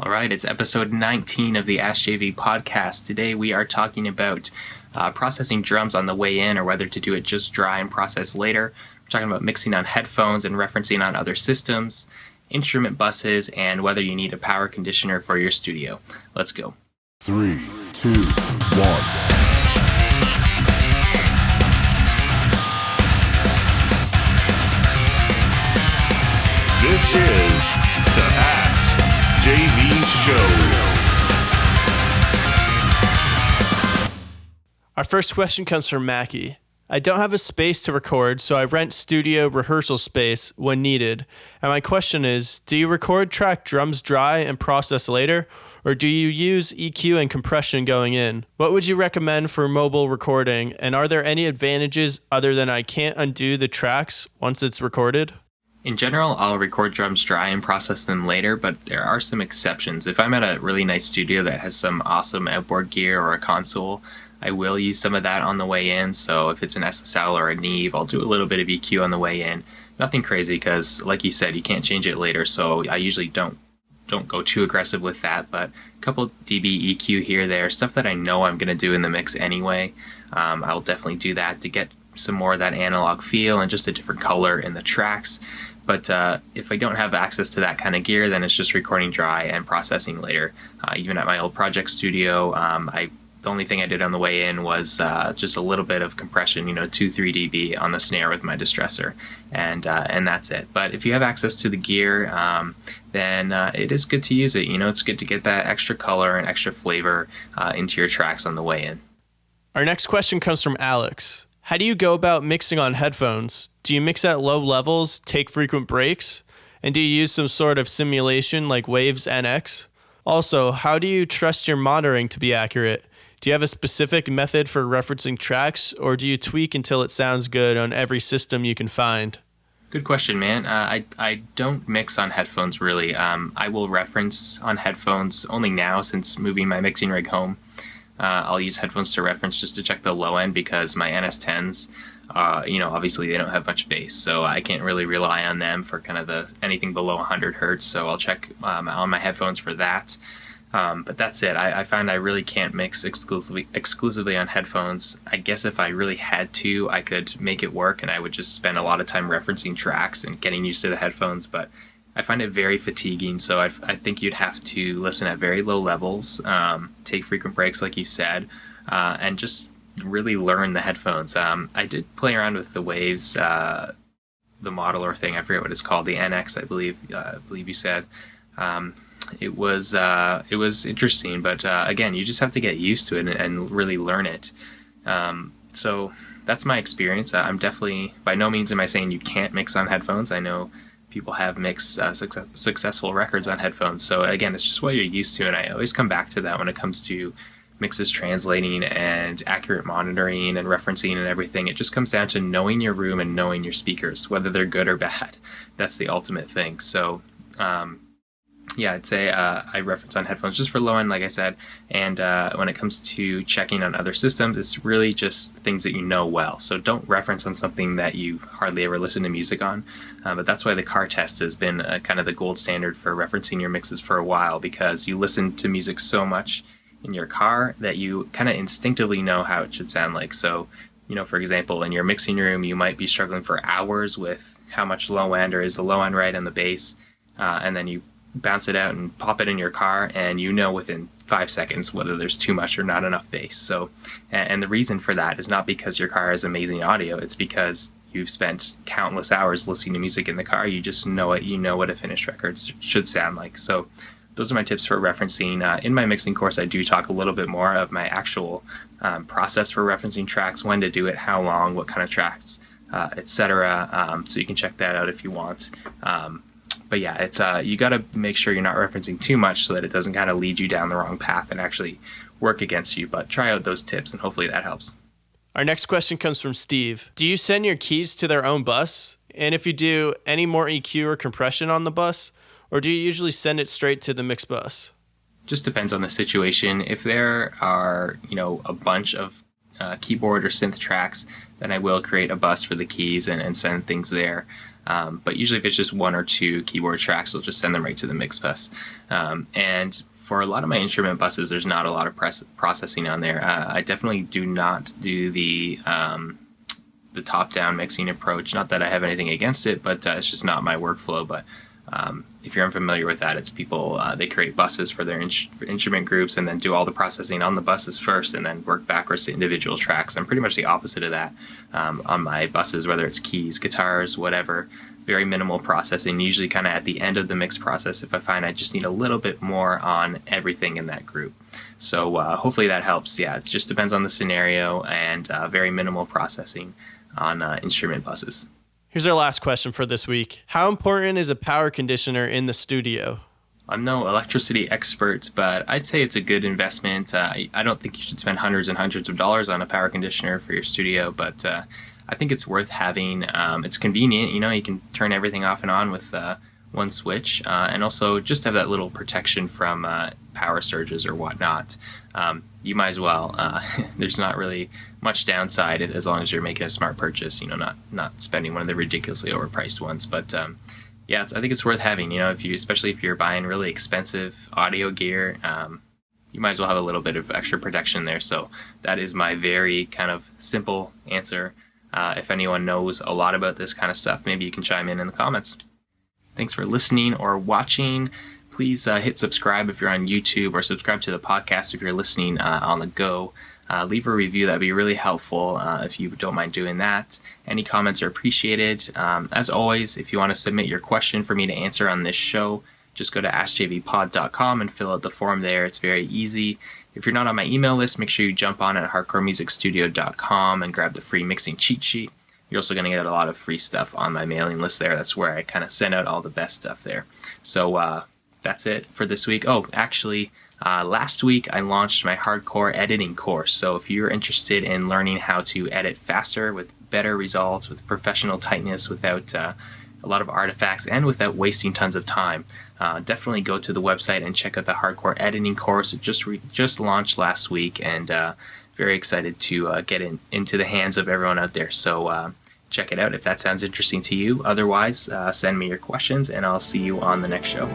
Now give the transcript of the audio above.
All right, it's episode 19 of the ASKJV Podcast. Today we are talking about processing drums on the way in, or whether to do it just dry and process later. We're talking about mixing on headphones and referencing on other systems, instrument buses, and whether you need a power conditioner for your studio. Let's go. 3, 2, 1. This is the ASKJV Show. Our first question comes from Mackie. I don't have a space to record, so I rent studio rehearsal space when needed. And my question is, do you record track drums dry and process later, or do you use EQ and compression going in? What would you recommend for mobile recording, and are there any advantages other than I can't undo the tracks once it's recorded? In general, I'll record drums dry and process them later, but there are some exceptions. If I'm at a really nice studio that has some awesome outboard gear or a console, I will use some of that on the way in. So if it's an SSL or a Neve, I'll do a little bit of EQ on the way in. Nothing crazy because, like you said, you can't change it later. So I usually don't go too aggressive with that, but a couple dB EQ here, there, stuff that I know I'm going to do in the mix anyway. I'll definitely do that to get some more of that analog feel and just a different color in the tracks. But if I don't have access to that kind of gear, then it's just recording dry and processing later. Even at my old project studio, the only thing I did on the way in was just a little bit of compression, 2-3 dB on the snare with my distressor, and that's it. But if you have access to the gear, then it is good to use it. It's good to get that extra color and extra flavor into your tracks on the way in. Our next question comes from Alex. How do you go about mixing on headphones? Do you mix at low levels, take frequent breaks? And do you use some sort of simulation like Waves NX? Also, how do you trust your monitoring to be accurate? Do you have a specific method for referencing tracks, or do you tweak until it sounds good on every system you can find? Good question, man. I don't mix on headphones, really. I will reference on headphones only now since moving my mixing rig home. I'll use headphones to reference just to check the low end because my NS10s, obviously they don't have much bass, so I can't really rely on them for kind of anything below 100 hertz. So I'll check on my headphones for that. But that's it. I find I really can't mix exclusively on headphones. I guess if I really had to, I could make it work, and I would just spend a lot of time referencing tracks and getting used to the headphones. But I find it very fatiguing, so I think you'd have to listen at very low levels, take frequent breaks like you said, and just really learn the headphones. I did play around with the Waves, the modeler thing, I forget what it's called, the NX, I believe you said. It was interesting, but again, you just have to get used to it and really learn it. So that's my experience. I'm definitely, by no means am I saying you can't mix on headphones. I know people have mixed successful records on headphones. So again, it's just what you're used to, and I always come back to that when it comes to mixes translating and accurate monitoring and referencing and everything. It just comes down to knowing your room and knowing your speakers, whether they're good or bad. That's the ultimate thing. So I'd say I reference on headphones just for low end, like I said. And when it comes to checking on other systems, it's really just things that you know well. So don't reference on something that you hardly ever listen to music on. But that's why the car test has been kind of the gold standard for referencing your mixes for a while, because you listen to music so much in your car that you kind of instinctively know how it should sound like. So, for example, in your mixing room, you might be struggling for hours with how much low end, or is the low end right on the bass, and then you bounce it out and pop it in your car, and within 5 seconds whether there's too much or not enough bass. So, and the reason for that is not because your car has amazing audio, it's because you've spent countless hours listening to music in the car. You just know it. You know what a finished record should sound like. So those are my tips for referencing. In my mixing course, I do talk a little bit more of my actual process for referencing tracks, when to do it, how long, what kind of tracks, etc. So you can check that out if you want. But yeah, it's you got to make sure you're not referencing too much so that it doesn't kind of lead you down the wrong path and actually work against you. But try out those tips, and hopefully that helps. Our next question comes from Steve. Do you send your keys to their own bus? And if you do, any more EQ or compression on the bus? Or do you usually send it straight to the mix bus? Just depends on the situation. If there are, a bunch of keyboard or synth tracks, then I will create a bus for the keys and send things there. But usually if it's just one or two keyboard tracks, we'll just send them right to the mix bus. And for a lot of my instrument buses, there's not a lot of processing on there. I definitely do not do the top-down mixing approach. Not that I have anything against it, but it's just not my workflow. But if you're unfamiliar with that, it's people, they create buses for their instrument groups and then do all the processing on the buses first and then work backwards to individual tracks. I'm pretty much the opposite of that on my buses, whether it's keys, guitars, whatever. Very minimal processing, usually kind of at the end of the mix process if I find I just need a little bit more on everything in that group. So hopefully that helps. Yeah, it just depends on the scenario, and very minimal processing on instrument buses. Here's our last question for this week. How important is a power conditioner in the studio? I'm no electricity expert, but I'd say it's a good investment. I don't think you should spend hundreds and hundreds of dollars on a power conditioner for your studio, but I think it's worth having. It's convenient, you can turn everything off and on with one switch, and also just have that little protection from power surges or whatnot. You might as well. There's not really much downside as long as you're making a smart purchase, not spending one of the ridiculously overpriced ones. But yeah, I think it's worth having, especially if you're buying really expensive audio gear, you might as well have a little bit of extra protection there. So that is my very kind of simple answer. If anyone knows a lot about this kind of stuff, maybe you can chime in the comments. Thanks for listening or watching. Please hit subscribe if you're on YouTube, or subscribe to the podcast if you're listening on the go. Leave a review. That'd be really helpful if you don't mind doing that. Any comments are appreciated. As always, if you want to submit your question for me to answer on this show, just go to AskJVPod.com and fill out the form there. It's very easy. If you're not on my email list, make sure you jump on at hardcoremusicstudio.com and grab the free mixing cheat sheet. You're also going to get a lot of free stuff on my mailing list there. That's where I kind of send out all the best stuff there. So that's it for this week. Oh, actually, last week I launched my hardcore editing course. So if you're interested in learning how to edit faster with better results, with professional tightness, without a lot of artifacts, and without wasting tons of time, definitely go to the website and check out the hardcore editing course. It just launched last week, and very excited to get into the hands of everyone out there. So check it out if that sounds interesting to you. Otherwise, send me your questions, and I'll see you on the next show.